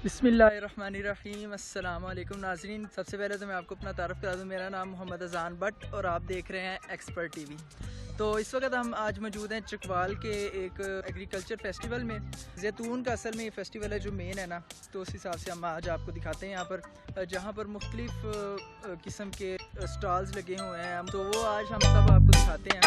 बिस्मिल्लाहिर्रहमानिर्रहीम। अस्सलाम वालेकुम नाज़रीन, सबसे पहले तो मैं आपको अपना तारुफ़ करा दूँ। मेरा नाम मोहम्मद अज़ान भट्ट और आप देख रहे हैं एक्सपर्ट टीवी। तो इस वक्त हम आज मौजूद हैं चकवाल के एक एग्रीकल्चर फेस्टिवल में। जैतून का असल में ये फेस्टिवल है जो मेन है ना, तो उस हिसाब से हम आज आपको दिखाते हैं यहाँ पर जहाँ पर मुख्तलिफ़ किस्म के स्टॉल्स लगे हुए हैं। तो वो आज हम सब आपको दिखाते हैं।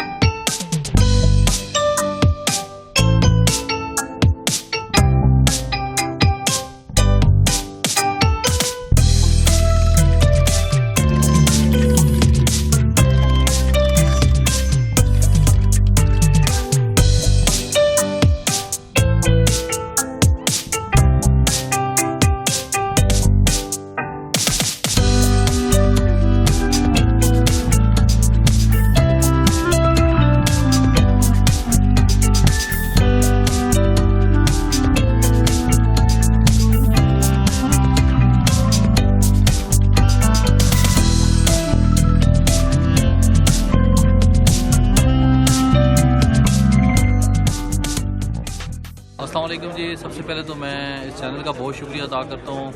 अस्सलामुअलैकुम जी। सबसे पहले तो मैं इस चैनल का बहुत शुक्रिया अदा करता हूँ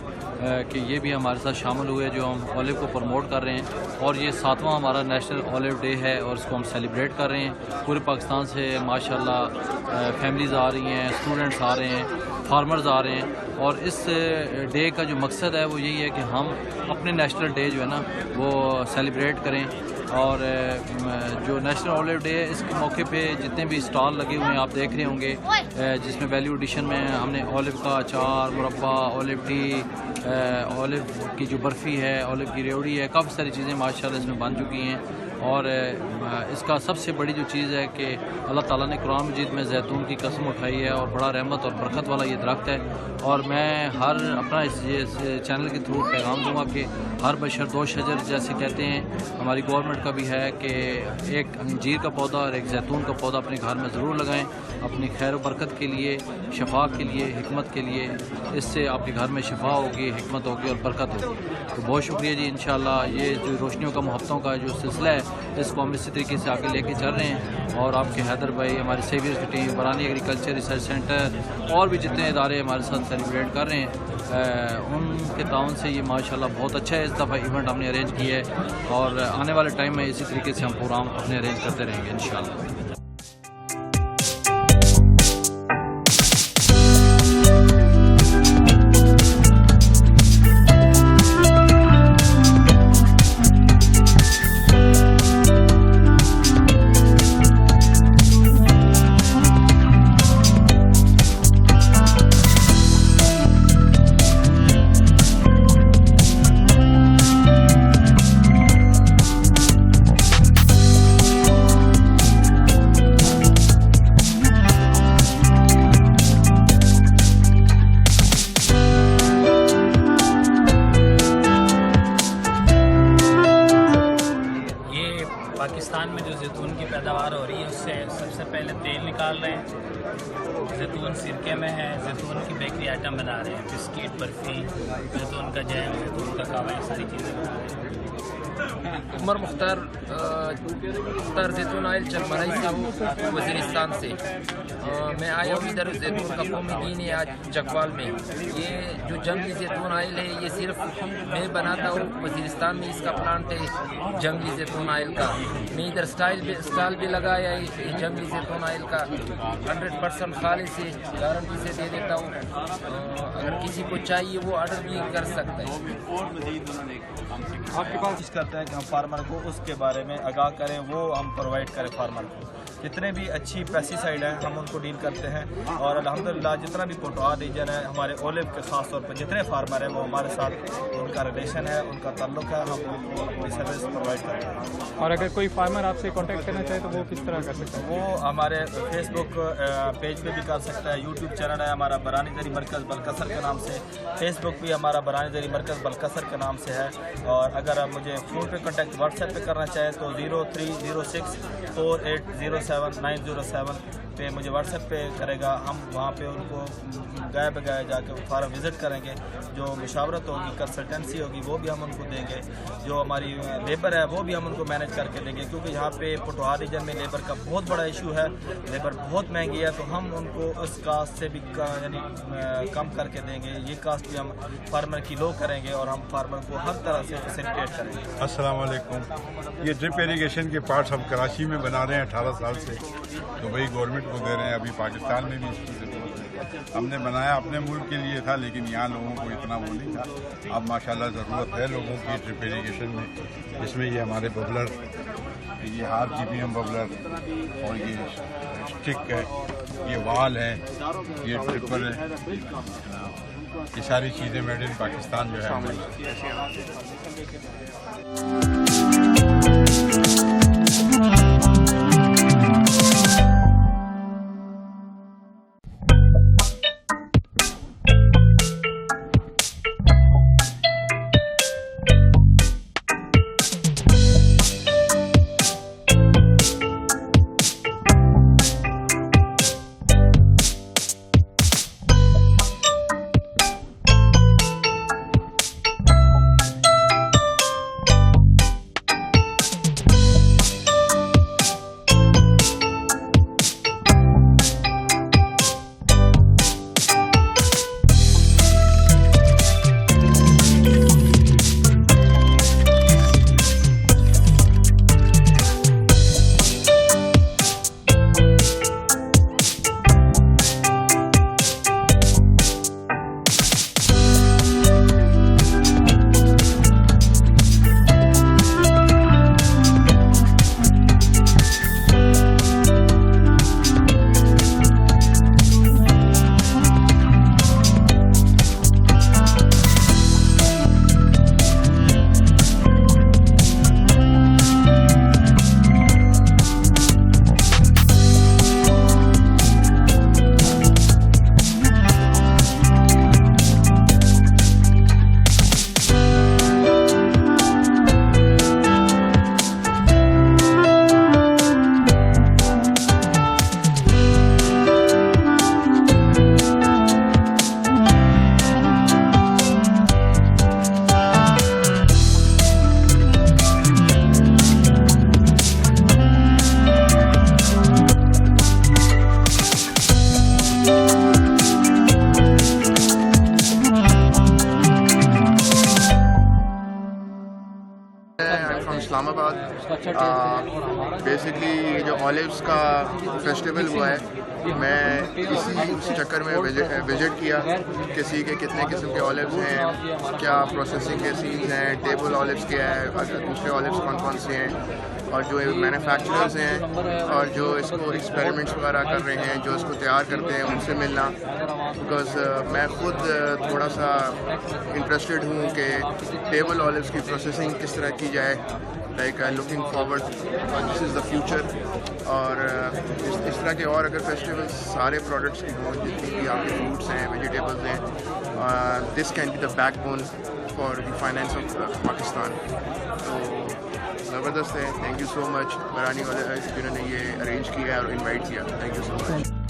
कि ये भी हमारे साथ शामिल हुए जो हम ऑलिव को प्रमोट कर रहे हैं। और ये 7वां हमारा नेशनल ऑलिव डे है और इसको हम सेलिब्रेट कर रहे हैं। पूरे पाकिस्तान से माशाल्लाह फैमिलीज़ आ रही हैं, स्टूडेंट्स आ रहे हैं, फार्मर्स आ रहे हैं। और इस डे का जो मकसद है वो यही है कि हम अपने नेशनल डे जो है ना वो सेलिब्रेट करें। और जो नेशनल ऑलिव डे है इसके मौके पे जितने भी स्टॉल लगे हुए हैं आप देख रहे होंगे, जिसमें वैल्यू एडिशन में हमने ऑलिव का अचार, मुरब्बा, ऑलिव टी, ऑलिव की जो बर्फ़ी है, ऑलिव की रेवड़ी है, काफ़ी सारी चीज़ें माशाल्लाह इसमें बन चुकी हैं। और इसका सबसे बड़ी जो चीज़ है कि अल्लाह ताला ने कुरान मजीद में जैतून की कसम उठाई है और बड़ा रहमत और बरकत वाला ये दरख्त है। और मैं हर अपना इस चैनल के थ्रू पैगाम दूंगा कि हर बशर दो शजर जैसे कहते हैं, हमारी गवर्नमेंट का भी है कि एक अंजीर का पौधा और एक जैतून का पौधा अपने घर में ज़रूर लगाएं, अपनी खैर बरकत के लिए, शफा के लिए, हिकमत के लिए। इससे आपके घर में शफा होगी, हिकमत होगी और बरकत होगी। तो बहुत शुक्रिया जी। इंशाल्लाह ये जो रोशनियों का मोहब्बतों का जो सिलसिला है इसको हम इसी तरीके से आगे लेके चल रहे हैं। और आपके हैदर भाई, हमारे सेवियर्स की टीम, बरानी एग्रीकल्चर रिसर्च सेंटर और भी जितने इदारे हमारे साथ सेलिब्रेट कर रहे हैं उनके ताउन से ये माशाल्लाह बहुत अच्छा है। इस दफ़ा इवेंट हमने अरेंज किया है और आने वाले टाइम में इसी तरीके से हम प्रोग्राम अपने अरेंज करते रहेंगे इंशाल्लाह। पाकिस्तान में जो जैतून की पैदावार हो रही है उससे सबसे पहले तेल निकाल रहे हैं। जैतून सिरके में है, जैतून की बेकरी आइटम बना रहे हैं, बिस्किट, बर्फ़ी, जैतून का जैम, जैतून का कावा, ये सारी चीज़ें बना रहे हैं। उमर मुख्तार जैतून ऑयल चलमराई से हूँ, वज़ीरिस्तान से। मैं आया हूँ इधर जैतून का कौमी दिन है आज चकवाल में। ये जो जंगली जैतून ऑयल है ये सिर्फ मैं बनाता हूँ। वज़ीरिस्तान में इसका प्लांट है जंगली जैतून ऑयल का। मैं इधर स्टॉल भी लगाया है ये जंगली जैतून ऑयल का। 100% खालिस से गारंटी से दे देता हूँ। अगर किसी को चाहिए वो ऑर्डर भी कर सकता है। आपके पास करते हैं कि हम फार्मर को उसके बारे में आगाह करें, वो हम प्रोवाइड करें फार्मर को। जितने भी अच्छी पेस्टिसाइड हैं हम उनको डील करते हैं। और अल्हम्दुलिल्लाह जितना भी कोटवा रीजन है, हमारे ओलिव के ख़ास तौर पर जितने फार्मर हैं वो हमारे साथ उनका रिलेशन है, उनका ताल्लुक है, हम उनको अपनी सर्विस प्रोवाइड करते हैं। और अगर कोई फार्मर आपसे कांटेक्ट करना चाहे तो वो किस तरह कर सकता है? वो हमारे फेसबुक पेज पे भी कर सकता है। यूट्यूब चैनल है हमारा बरानी ज़री मरकज़ बलकसर के नाम से। फेसबुक भी हमारा बरानी ज़री मरकज़ बलकसर के नाम से है। और अगर आप मुझे फ़ोन पे कॉन्टैक्ट व्हाट्सएप पे करना चाहें तो 03064807 907 पे मुझे व्हाट्सएप पे करेगा, हम वहाँ पे उनको गाय बगाए जाके फार्म विज़िट करेंगे। जो मुशावरत होगी, कंसल्टेंसी होगी, वो भी हम उनको देंगे। जो हमारी लेबर है वो भी हम उनको मैनेज करके देंगे, क्योंकि यहाँ पे पोटोहा रीजन में लेबर का बहुत बड़ा इशू है, लेबर बहुत महंगी है। तो हम उनको उस कास्ट से भी यानी कम करके देंगे। ये कास्ट भी हम फार्मर की लो करेंगे और हम फार्मर को हर तरह से फैसिलिटेट करेंगे। अस्सलाम वालेकुम। ये ड्रिप इरीगेशन के पार्ट्स हम कराची में बना रहे हैं 18 साल से, तो वही गवर्नमेंट को दे रहे हैं। अभी पाकिस्तान में भी इसकी ज़रूरत है। हमने बनाया अपने मुल्क के लिए था, लेकिन यहाँ लोगों को इतना वो नहीं था। अब माशाल्लाह ज़रूरत है लोगों की ड्रिप इरीगेशन में। इसमें ये हमारे बबलर, ये हाफ GPM बबलर और ये स्टिक है, ये वाल है, ये ट्रिपर है, ये सारी चीज़ें मेड इन पाकिस्तान जो है हमें। इस्लामाबाद। बेसिकली ये जो ऑलिव्स का फेस्टिवल हुआ है, मैं इसी चक्कर में विजिट किया कि सी के कितने किस्म के ऑलिव्स हैं, क्या प्रोसेसिंग के सीन्स हैं, टेबल ऑलिव्स क्या है, दूसरे ऑलिव्स कौन कौन से हैं, और जो मैन्युफैक्चरर्स हैं और जो इसको एक्सपेरिमेंट्स वगैरह कर रहे हैं, जो इसको तैयार करते हैं, उनसे मिलना। बिकॉज मैं खुद थोड़ा सा इंटरेस्टेड हूँ कि टेबल ऑलिव्स की प्रोसेसिंग किस तरह की जाए। Like looking forward, this is the future. और इस तरह के और अगर फेस्टिवल्स सारे प्रोडक्ट्स की हों, जितनी भी आपके फ्रूट्स हैं, वेजिटेबल्स हैं, this can be the backbone for the finance of Pakistan. तो ज़बरदस्त है। थैंक यू सो मच बरानी वाले जिन्होंने ये अरेंज किया और इनवाइट किया। Thank you so much.